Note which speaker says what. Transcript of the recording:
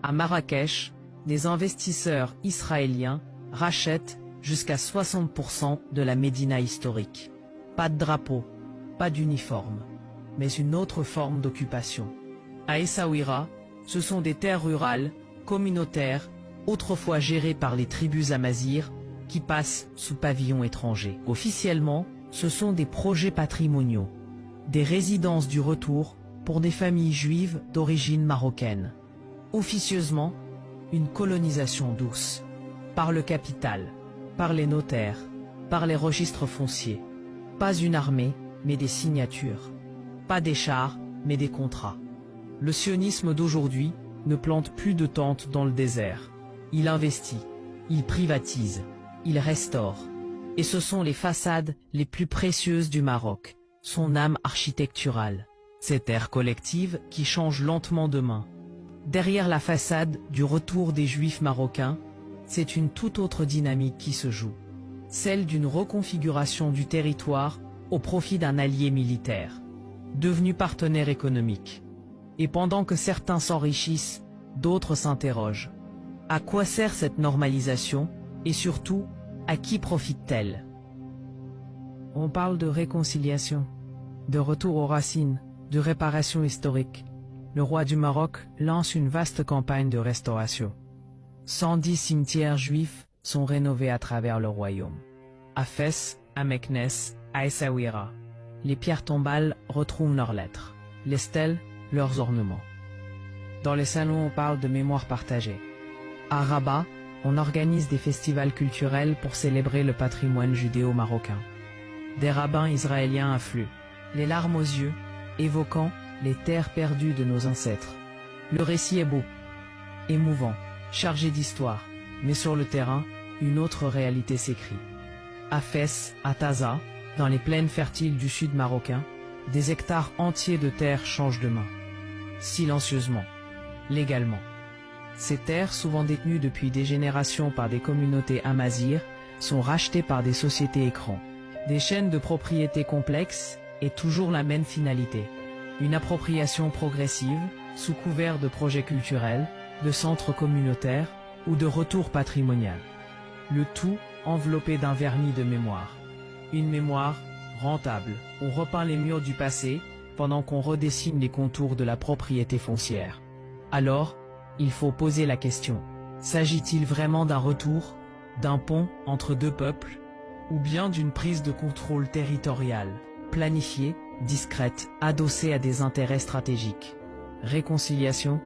Speaker 1: À Marrakech, des investisseurs israéliens rachètent jusqu'à 60% de la médina historique. Pas de drapeau, pas d'uniforme, mais une autre forme d'occupation. À Essaouira, ce sont des terres rurales, communautaires, autrefois gérées par les tribus amazirs, qui passent sous pavillon étranger. Officiellement, ce sont des projets patrimoniaux, des résidences du retour pour des familles juives d'origine marocaine. Officieusement, une colonisation douce, par le capital, par les notaires, par les registres fonciers. Pas une armée, mais des signatures. Pas des chars, mais des contrats. Le sionisme d'aujourd'hui ne plante plus de tentes dans le désert. Il investit, il privatise, il restaure. Et ce sont les façades les plus précieuses du Maroc, son âme architecturale. Cette ère collective qui change lentement de main. Derrière la façade du retour des Juifs marocains, c'est une toute autre dynamique qui se joue. Celle d'une reconfiguration du territoire au profit d'un allié militaire, devenu partenaire économique. Et pendant que certains s'enrichissent, d'autres s'interrogent. À quoi sert cette normalisation, et surtout, à qui profite-t-elle? On parle de réconciliation, de retour aux racines, de réparation historique. Le roi du Maroc lance une vaste campagne de restauration. 110 cimetières juifs sont rénovés à travers le royaume. À Fès, à Meknès, à Essaouira, les pierres tombales retrouvent leurs lettres, les stèles, leurs ornements. Dans les salons, on parle de mémoire partagée. À Rabat, on organise des festivals culturels pour célébrer le patrimoine judéo-marocain. Des rabbins israéliens affluent, les larmes aux yeux, évoquant les terres perdues de nos ancêtres. Le récit est beau, émouvant, chargé d'histoire, mais sur le terrain, une autre réalité s'écrit. À Fès, à Taza, dans les plaines fertiles du sud marocain, des hectares entiers de terres changent de main. Silencieusement, légalement. Ces terres, souvent détenues depuis des générations par des communautés amazirs, sont rachetées par des sociétés écrans. Des chaînes de propriété complexes, et toujours la même finalité. Une appropriation progressive, sous couvert de projets culturels, de centres communautaires, ou de retour patrimonial. Le tout enveloppé d'un vernis de mémoire. Une mémoire rentable. On repeint les murs du passé, pendant qu'on redessine les contours de la propriété foncière. Alors, il faut poser la question. S'agit-il vraiment d'un retour, d'un pont entre deux peuples, ou bien d'une prise de contrôle territoriale, planifiée, discrète, adossée à des intérêts stratégiques? Réconciliation,